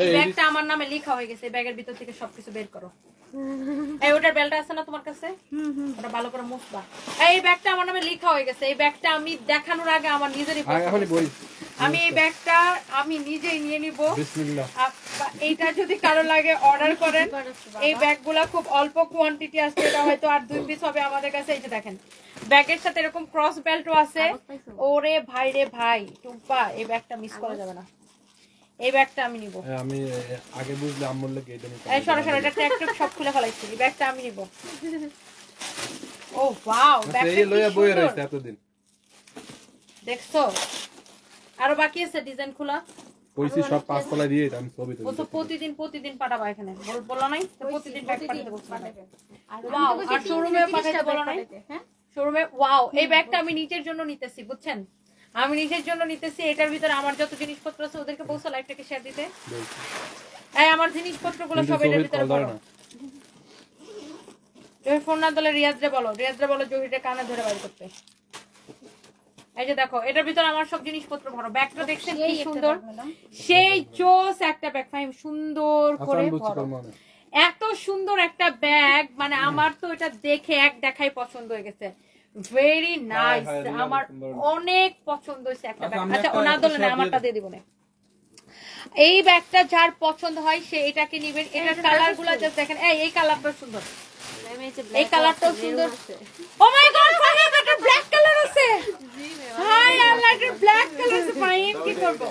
এই ব্যাগটা আমার নামে লেখা হয়ে গেছে, ব্যাগের ভিতর থেকে সবকিছু বের করো। এই ওটার বেলটা আছে না তোমার কাছে? ওটা ভালো করে মুছবা। এই ব্যাগটা আমার নামে লেখা হয়ে গেছে, এই ব্যাগটা আমি দেখানোর আগে আমার নিজেরই আমি এই ব্যাগটা আমি নিজেই নিয়ে নিব। বিসমিল্লাহ। এইটা যদি কারো লাগে অর্ডার করেন, এই ব্যাগগুলা খুব অল্প কোয়ান্টিটি আছে, এটা হয়তো আর 2 পিস হবে আমাদের কাছে। এই যে দেখেন ব্যাগের সাথে এরকম ক্রস বেল্টও আছে। ওরে ভাই রে ভাই টুম্পা, এই ব্যাগটা মিস করা যাবে না। এই ব্যাগটা আমি নিব। আমি আগে বুঝলে আম্মুর লাগে এটা নিতে। এই সরাসরি এটা ট্র্যাক্টর সব খুলে ফেলাইছি, এই ব্যাগটা আমি নিব। ও ওয়াও, ব্যাগটা এই লইয়া বইয়ে রাখছে এতদিন, দেখছো? আরো বাকি আছে ডিজাইন খোলা। কইছি সব পাঁচ তলা দিয়ে আমি ছবি তুলি। ও তো প্রতিদিন পাঠাবা এখানে, বললো নাই তো প্রতিদিন ব্যাগ পাঠাতে বলছো। আর ওয়াও, আর শোরুমে পাঠাতে বলো নাই? হ্যাঁ শোরুমে। ওয়াও, এই ব্যাগটা আমি নিজের জন্য নিতেছি, বুঝছেন? আমি নিজের জন্য নিতেছি। এটার ভিতরে আমার যত জিনিসপত্র আছে ওদেরকে বলছো লাইভটাকে শেয়ার দিতে। এই আমার জিনিসপত্রগুলো সব এটার ভিতরে পড়ো। তুমি ফোন না দিলে রিয়াজরে বলো জহিরে কানে ধরে বাইর করতে। এই যে দেখো এটার ভিতরে আমার সব জিনিসপত্র ভরো। ব্যাগটা দেখছেন কি সুন্দর, সেই চোস একটা ব্যাগ, ফাইম সুন্দর করে ভরো। এত সুন্দর একটা ব্যাগ, মানে আমার তো এটা দেখে এক দেখাই পছন্দ হয়ে গেছে। ভেরি নাইস, আমার অনেক পছন্দ হয়েছে একটা ব্যাগ। আচ্ছা ওনা দলে না, আমারটা দিয়ে দিব না। এই ব্যাগটা যার পছন্দ হয় সে এটাকে নেবেন। এটার কালারগুলো জাস্ট দেখেন, এই কালারটা সুন্দর, এই কালারটাও সুন্দর। ও মাই গড, ফাহিম এটা ব্ল্যাক কালার আছে। Hi I like it, black colour আছে। ফাহিম কি করব?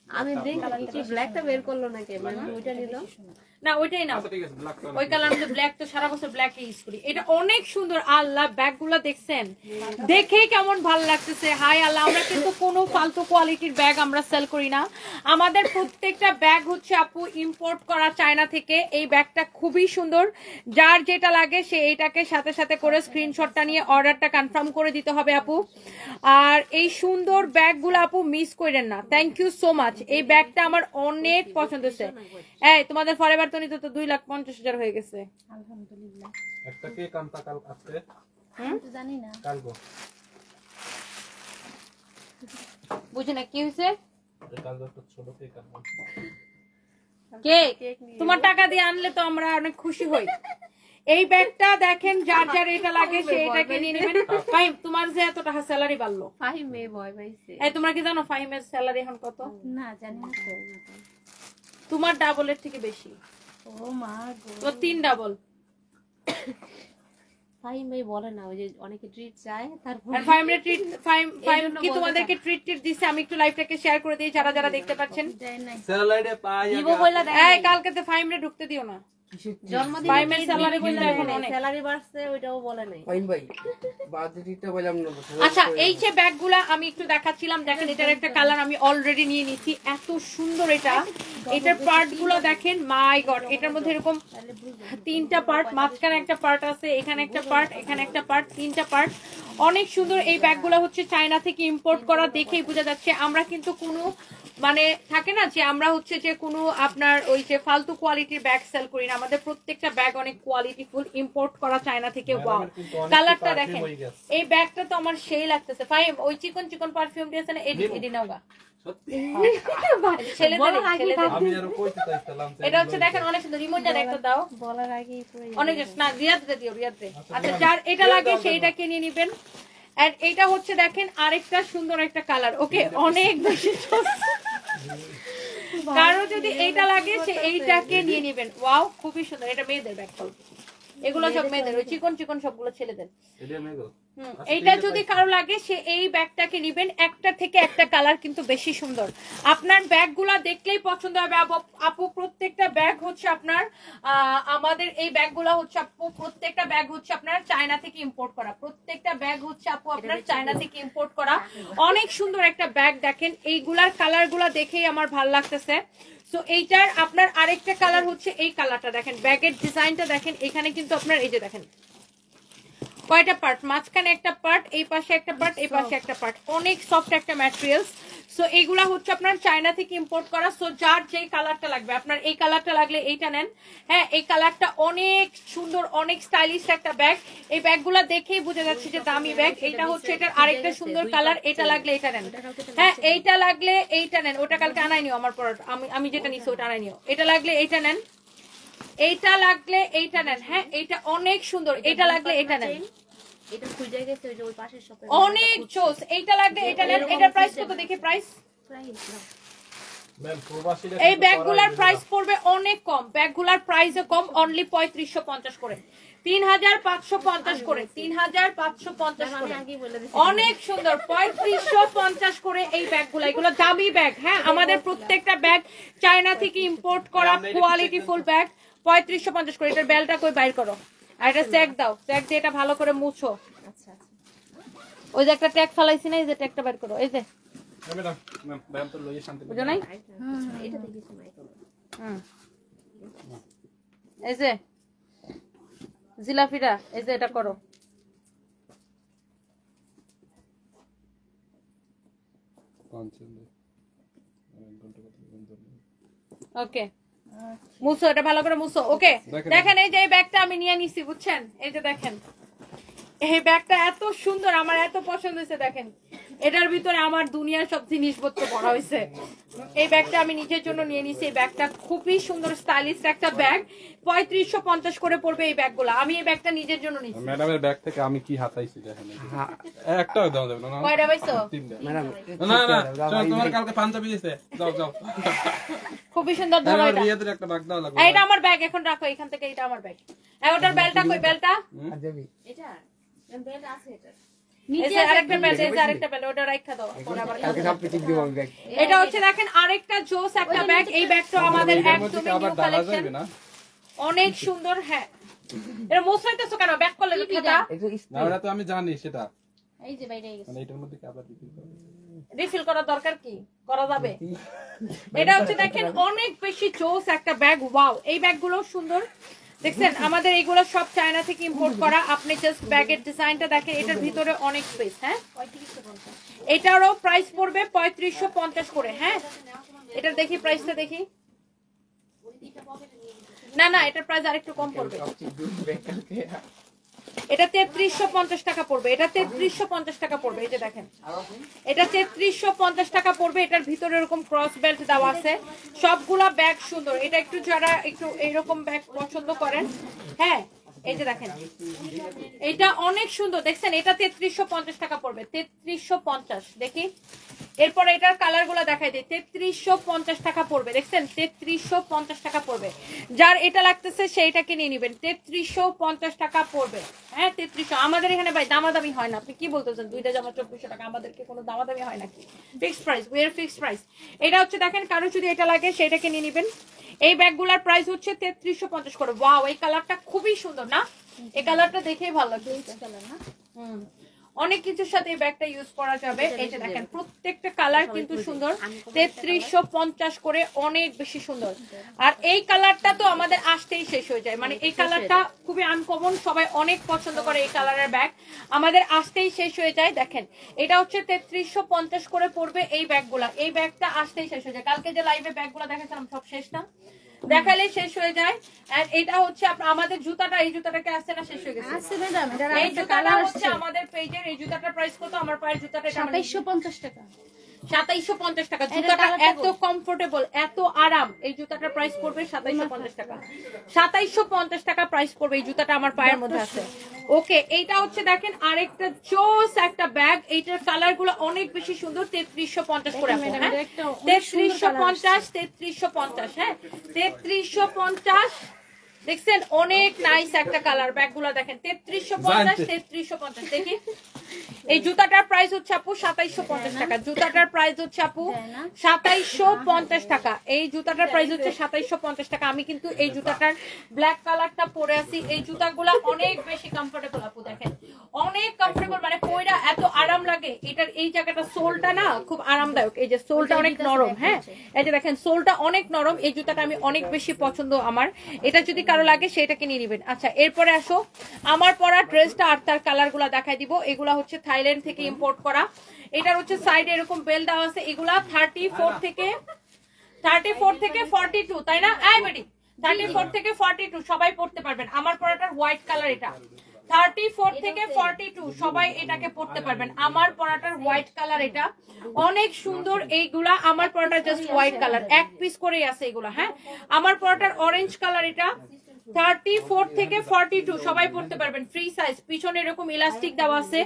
আমি দেখি কি ব্ল্যাকটা বের করলো নাকি, মানে ওইটা নিল না, ওইটাই না, ওই কালার মধ্যে ব্ল্যাক তো সারা বছর ব্ল্যাক ইউজ করি। এটা অনেক সুন্দর। আল্লাহ, ব্যাগগুলো দেখছেন, দেখে কেমন ভালো লাগতেছে। হাই আল্লাহ, আমরা কিন্তু কোনো ফালতু কোয়ালিটির ব্যাগ আমরা সেল করি না। আমাদের প্রত্যেকটা ব্যাগ হচ্ছে আপু ইম্পোর্ট করা চায়না থেকে। এই ব্যাগটা খুবই সুন্দর, যার যেটা লাগে সে এইটাকে সাথে সাথে করে স্ক্রিনশটটা নিয়ে অর্ডারটা কনফার্ম করে দিতে হবে আপু। আর এই সুন্দর ব্যাগগুলো আপু মিস করেন না। Thank you so much. এই ব্যাগটা আমার অনেক পছন্দ হয়েছে। এই তোমাদের ফরএভার তো নিতে তো 2,50,000 হয়ে গেছে। আলহামদুলিল্লাহ। একটা কে কামটা কাল আসছে, জানি না কালগো বুঝি না কি হইছে। কালগো একটা ছোট কেক আনবো। কেক তোমার টাকা দিয়ে আনলে তো আমরা অনেক খুশি হই। এই ব্যাগটা দেখেন, যার যার এটা লাগে সে এটাকে নিয়ে নেবেন। ফাহিম, তোমার যে এত টাকা স্যালারি বাড়লো। ফাহিম মে ভয় পাইছে। এই তোমরা কি জানো ফাহিমের স্যালারি এখন কত? না জানি না তো। তোমার ডাবলের থেকে বেশি। ও মা গো, তো 3 ডাবল। ফাহিম ভাই বলে না, ওই যে অনেকে ট্রিট চায়, তারপর আর ফাহিমরে ট্রিট ফাহিম কি তোমাদেরকে ট্রিট দিছে? আমি একটু লাইভটাকে শেয়ার করে দিই যারা যারা দেখতে পাচ্ছেন। স্যালারি পাই দিব কইলা দেখ। এই কালকে তো ফাহিমরে ঢুকতে দিও না। জন্মদিন ফাহিমের স্যালারি কইলা এখন অনেক স্যালারি বাড়ছে, ওইটাও বলে নাই ফাহিম ভাই। বাজেটটা বললাম না। আচ্ছা, এই যে ব্যাগগুলা আমি একটু দেখাচ্ছিলাম, দেখেন এটার একটা কালার আমি অলরেডি নিয়ে নিয়েছি। এত সুন্দর এটা, এটার পার্টগুলো দেখেন, মাই গড। এটার মধ্যে এরকম 3টা পার্ট, মাঝখানে একটা পার্ট আছে, এখানে একটা পার্ট, এখানে একটা পার্ট, 3টা পার্ট। অনেক সুন্দর। এই ব্যাগগুলো হচ্ছে চায়না থেকে ইম্পোর্ট করা, দেখেই বোঝা যাচ্ছে। আমরা কিন্তু কোনো মানে থাকে না যে আমরা হচ্ছে যে কোনো আপনার ওই যে ফালতু কোয়ালিটির ব্যাগ সেল করি না। আমাদের প্রত্যেকটা ব্যাগ অনেক কোয়ালিটিফুল, ইম্পোর্ট করা চায়না থেকে। ওয়াও, কালারটা দেখেন। এই ব্যাগটা তো আমার সেই লাগতেছে। ফাইম ওই চিকন চিকন পারফিউম দিয়ে আছে না, এডি নাও গা। এটা হচ্ছে দেখেন অনেক সুন্দর। রিমোটটা একটা দাও, বলার আগে অনেক না, রিয়াদরে দিও, রিয়াদরে। আচ্ছা, যার এটা লাগে সেইটাকে নিয়ে নিবেন। আর এটা হচ্ছে দেখেন আরেকটা সুন্দর একটা কালার। ওকে, অনেক বেশি কারো যদি এইটা লাগে সে এইটাকে নিয়ে নেবেন। ওয়াও, খুবই সুন্দর। এটা মেয়েদের ব্যাগ, এগুলো সব মেয়েদের, ওই চিকন চিকন সবগুলো ছেলেদের। এইটা যদি কারো লাগে সে এই ব্যাগটাকে নিবেন। একটা থেকে একটা কালার কিন্তু বেশি সুন্দর। আপনার ব্যাগগুলা দেখলেই পছন্দ হবে আপু। প্রত্যেকটা ব্যাগ হচ্ছে আপনার আমাদের এই ব্যাগগুলা হচ্ছে আপু, প্রত্যেকটা ব্যাগ হচ্ছে আপনার চায়না থেকে ইম্পোর্ট করা। প্রত্যেকটা ব্যাগ হচ্ছে আপু আপনার চায়না থেকে ইম্পোর্ট করা। অনেক সুন্দর একটা ব্যাগ দেখেন। এইগুলার কালারগুলা দেখেই আমার ভালো লাগতেছে। সো এইটার আপনার আরেকটা কালার হচ্ছে এই কালারটা দেখেন, ব্যাগের ডিজাইনটা দেখেন। এখানে কিন্তু আপনার এই যে দেখেন কয়টা পার্ট, মাঝখানে একটা পার্ট, এই পাশে একটা পার্ট, এই পাশে একটা পার্ট, অনেক সফট একটা ম্যাটেরিয়ালস। সো এগুলা হচ্ছে আপনার চায়না থেকে ইম্পোর্ট করা। সো যার যেই কালারটা লাগবে, আপনার এই কালারটা লাগলে এইটা নেন। হ্যাঁ, এই কালারটা অনেক সুন্দর, অনেক স্টাইলিশ একটা ব্যাগ। এই ব্যাগগুলা দেখেই বোঝা যাচ্ছে যে দামি ব্যাগ। এটা হচ্ছে এটার আরেকটা সুন্দর কালার, এটা লাগলে এটা নেন। হ্যাঁ, এইটা লাগলে এইটা নেন। ওটা কালকে আনাই নিও, আমার পর আমি যেটা নিছি ওটা আনাই নিও। এটা লাগলে এইটা নেন, এইটা লাগলে এইটা নেন। হ্যাঁ, এইটা অনেক সুন্দর, এটা লাগলে এটা নেন। এটা খুঁজে গেছে ওই যে ওই পাশের শপে অনেক জোস, এইটা লাগবে এটা নেন। এটার প্রাইস কত দেখি? প্রাইস এই ব্যাগগুলার প্রাইস পড়বে অনেক কম, ব্যাগগুলার প্রাইসও কম, অনলি 3550 করে, 3550 করে, 3550 করে। অনেক সুন্দর, 3550 করে এই ব্যাগগুলো। এগুলো দামি ব্যাগ। হ্যাঁ, আমাদের প্রত্যেকটা ব্যাগ চায়না থেকে ইম্পোর্ট করা কোয়ালিটি ফুল ব্যাগ। 3550 করে। এটার বেলটা কই বাইর করো, আর এটা চেক দাও, চেক দিয়ে এটা ভালো করে মুছো। আচ্ছা আচ্ছা, ওই যে একটা ট্যাগ ফলাইছি না, এই যে ট্যাগটা বের করো। এই যে বুঝো নাই, এটা দেখিস মাইকেল। এই যে জিলাপিটা, এই যে এটা করো। ওকে, মুছো, এটা ভালো করে মুছো। ওকে, দেখেন এই যে এই ব্যাগটা আমি নিয়ে নিছি, বুঝছেন? এই যে দেখেন এই ব্যাগটা এত সুন্দর, আমার এত পছন্দ হয়েছে। দেখেন এটার ভিতরে আমার দুনিয়ার সব জিনিসপত্র ভরা হয়েছে। এই ব্যাগটা আমি নিজের জন্য নিয়ে নিছি। এই ব্যাগটা খুবই সুন্দর, স্টাইলিশ একটা ব্যাগ। 3550 করে পড়বে এই ব্যাগগুলো। আমি এই ব্যাগটা নিজের জন্য নিছি। ম্যাডামের ব্যাগ থেকে আমি কি হাতাইছি দেখেন, একটাও দাও যাবে না। কয়টা পাইছো? ম্যাডাম না না, তোমার কালকে পাঞ্জাবি দিয়েছে, যাও যাও। খুবই সুন্দর ধরো এটা। রিয়াদের একটা ব্যাগ দাও লাগবে। এইটা আমার ব্যাগ, এখন রাখো এখান থেকে। এটা আমার ব্যাগ। এই ওটার বেলটা কই? বেলটা এটা বেল আছে এটা। নিচে আরেকটা বেল, এই যে আরেকটা বেল, ওটা রাখা দাও। কালকে সব কিছু দিব আমি ব্যাগ। এটা হচ্ছে দেখেন আরেকটা জোস একটা ব্যাগ। এই ব্যাগটা আমাদের একদমই নিউ কালেকশন, অনেক সুন্দর। হ্যাঁ, এটা মোসাইতেছো কেন? ব্যাগ করলে লিখাটা না, ওটা তো আমি জানি সেটা। এই যে বাইরে গেছে, মানে এটার মধ্যে কি আবার রিফিল করব? রিফিল করার দরকার কি? করা যাবে। এটা হচ্ছে দেখেন অনেক বেশি জোস একটা ব্যাগ। ওয়াও, এই ব্যাগগুলো সুন্দর। দেখছেন আমাদের এইগুলো সব চায়না থেকে ইম্পোর্ট করা। আপনি জাস্ট ব্যাগের ডিজাইনটা দেখেন, এটার ভিতরে অনেক স্পেস। হ্যাঁ, এটারও প্রাইস পড়বে 3550 করে। হ্যাঁ, এটার দেখি প্রাইসটা দেখি। না না, এটার প্রাইস আরেকটু কম পড়বে। এটা 3350 টাকা পড়বে। এটা 3350 টাকা পড়বে। এই যে দেখেন, এটা 3350 টাকা পড়বে। এটার ভিতরে এরকম ক্রস বেল্ট দেওয়া আছে। সবগুলা ব্যাগ সুন্দর। এটা একটু যারা একটু এইরকম ব্যাগ পছন্দ করেন, হ্যাঁ, এই যে দেখেন এটা অনেক সুন্দর। দেখছেন, এটা 3350 টাকা পড়বে। 3350 দেখি। এরপরে এটার কালার গুলো দেখাই দিই। 3350 টাকা পড়বে। দেখছেন, 3350 টাকা পড়বে। যার এটা লাগতেছে সেইটাকে নিয়ে নিবেন। 3350 টাকা পড়বে। হ্যাঁ, 3300। আমাদের এখানে ভাই দামাদামি হয় না। আপনি কি বলতেছেন? দুইটা জামা 2400 টাকা, আমাদেরকে কোনো দামাদামি হয় নাকি? Fixed price, we are fixed price. এটা হচ্ছে দেখেন, কারো যদি এটা লাগে সেইটাকে নিয়ে নিবেন। এই ব্যাগগুলার প্রাইস হচ্ছে 3350 করে। ওয়াও, এই কালারটা খুবই সুন্দর না? এই কালারটা দেখেই ভালো লাগছে। অনেক কিছুর সাথে এই ব্যাগটা ইউজ করা যাবে। এই যে দেখেন প্রত্যেকটা কালার কিন্তু সুন্দর। 3350 করে, অনেক বেশি সুন্দর। আর এই কালারটা তো আমাদের আসতেই শেষ হয়ে যায়। মানে এই কালারটা খুবই আনকমন, সবাই অনেক পছন্দ করে এই কালারের ব্যাগ। আমাদের আসতেই শেষ হয়ে যায়। দেখেন এটা হচ্ছে 3350 করে পড়বে এই ব্যাগগুলা। এই ব্যাগটা আসতেই শেষ হয়ে যায়। কালকে যে লাইভে ব্যাগগুলা দেখাচ্ছিলাম সব শেষ না, দেখালে শেষ হয়ে যায়। আর এটা হচ্ছে আমাদের জুতাটা, এই জুতাটাকে আসছে না, শেষ হয়ে গেছে। এই জুতাটা হচ্ছে আমাদের পেজের। এই জুতাটার প্রাইস কত? আমার পায়ের জুতাটা 2750 টাকা। 2750 টাকা। জুতাটা এত কমফোর্টেবল, এত আরাম। এই জুতাটার প্রাইস পড়বে 2750 টাকা। 2750 টাকা প্রাইস পড়বে। এই জুতাটা আমার পায়ের মধ্যে আছে। ওকে, এইটা হচ্ছে দেখেন আরেকটা জোস একটা ব্যাগ। এইটার কালার গুলো অনেক বেশি সুন্দর। 3350 করে। 3350, 3350। হ্যাঁ, 3350। দেখছেন অনেক নাইস একটা কালার। ব্যাগগুলো দেখেন 3350, 3350। দেখি এই জুতাটার প্রাইস হচ্ছে আপু 2750 টাকা। জুতাটার প্রাইস হচ্ছে আপু 2750 টাকা। এই জুতাটার প্রাইস হচ্ছে 2750 টাকা। আমি কিন্তু এই জুতাটার ব্ল্যাক কালারটা পরে আছি। এই জুতাগুলা অনেক বেশি কমফোর্টেবল আপু। দেখেন অনেক কমফোর্টেবল, মানে পয়রা এত আরাম লাগে। লাগে এটার এই জায়গাটা সোলটা না খুব আরামদায়ক, এই যে সোলটা অনেক নরম। হ্যাঁ এই যে দেখেন সোলটা অনেক নরম, এই জুতাটা আমি অনেক বেশি পছন্দ আমার। এটা যদি কারো লাগে সেটা কিনে নেবেন। আচ্ছা এরপরে আসো আমার পরা ড্রেসটা আর তার কালার গুলা দেখাই দিব। এগুলা হচ্ছে থাইল্যান্ড থেকে ইম্পোর্ট করা। এটার হচ্ছে সাইডে এরকম বেল দেওয়া আছে। এগুলা 34 থেকে 42, তাই না? এই বেটি 34 থেকে 42 সবাই পড়তে পারবেন। আমার পরাটার হোয়াইট কালার, এটা 34 থেকে 42 সবাই এটাকে পড়তে পারবেন। আমার পরাটার হোয়াইট কালার, এটা অনেক সুন্দর। এইগুলা আমার পরাটা জাস্ট হোয়াইট কালার, এক পিস করেই আছে এগুলা। হ্যাঁ আমার পরাটার অরেঞ্জ কালার, এটা 34 থেকে 42 সবাই পড়তে পারবেন। ফ্রি সাইজ, পিছনে এরকম ইলাস্টিক দেওয়া আছে,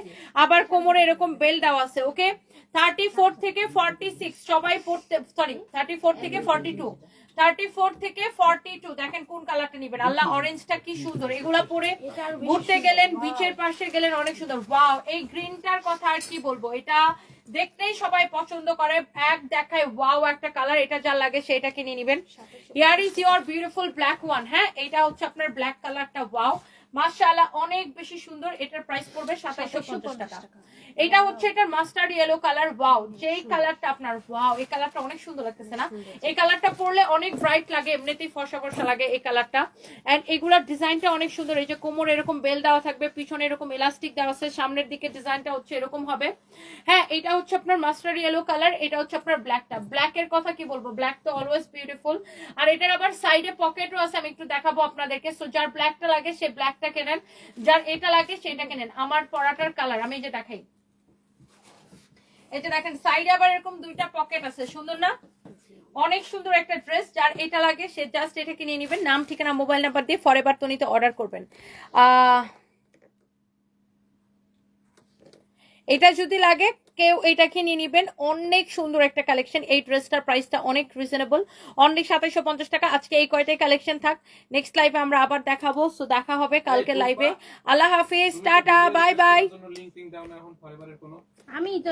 আবার কোমরে এরকম বেল্ট দেওয়া আছে। ওকে 34 থেকে 46 সবাই পড়তে, সরি 34 থেকে 42, 34 থেকে 42 দেখেন কোন কালারটা নেবেন। আল্লাহ অরেঞ্জটা কি সুন্দর, এগুলা পরে ঘুরতে গেলেন, বিচের পাশে গেলেন, অনেক সুন্দর। ওয়াও এই গ্রিনটার কথা আর কি বলবো, এটা দেখতেই সবাই পছন্দ করে, এক দেখায় ওয়াও একটা কালার। এটা যা লাগে সেটা কিনে নেবেন। Here is your beautiful black one. হ্যাঁ এটা হচ্ছে আপনার ব্ল্যাক কালারটা, ওয়াও মাশাআল্লাহ অনেক বেশি সুন্দর। এটার প্রাইস পড়বে 2750 টাকা। এটা হচ্ছে এটার মাস্টার্ড ইয়েলো কালার, ওয়াও যেই কালারটা আপনার, ওয়াও এই কালারটা অনেক সুন্দর লাগতেছে না? এই কালারটা পরলে অনেক ব্রাইট লাগে, এমনিতেই ফর্সা ফর্সা লাগে এই কালারটা। এন্ড এগুলার ডিজাইনটা অনেক সুন্দর, এই যে কোমরে এরকম বেল দেওয়া থাকবে, পিছনে এরকম ইলাস্টিক দেওয়া আছে, সামনের দিকে ডিজাইনটা হচ্ছে এরকম হবে। হ্যাঁ এটা হচ্ছে আপনার মাস্টার্ড ইয়েলো কালার, এটা হচ্ছে আপনার ব্ল্যাকটা। ব্ল্যাক এর কথা কি বলবো, ব্ল্যাক তো অলওয়েজ বিউটিফুল। আর এটার আবার সাইডে পকেটও আছে, আমি একটু দেখাবো আপনাদেরকে। সো যার ব্ল্যাকটা লাগে সে ব্ল্যাকটা কেনেন, যার এটা লাগে সেটা কেনেন। আমার পরাটার কালার আমি এই যে দেখাই, এই যে দেখেন সাইডে আবার এরকম দুইটা পকেট আছে, সুন্দর না? অনেক সুন্দর একটা ড্রেস। যার এটা লাগে সে জাস্ট এটা কিনে নেবেন। নাম ঠিকানা মোবাইল নাম্বার দিয়ে ফরএভার তনিতে অর্ডার করবেন। এটা যদি লাগে কেউ এটা কিনে নেবেন, অনেক সুন্দর একটা কালেকশন। এই ড্রেসটার প্রাইসটা অনেক রিজনেবল, অনলি 2750 টাকা। আজকে এই কয়টাই কালেকশন থাক, নেক্সট লাইভে আমরা আবার দেখাবো। সো দেখা হবে কালকে লাইভে। আল্লাহ হাফিজ, টাটা, বাই বাই। লিংক দাও না এখন ফরএভারের কোনো। আমি তো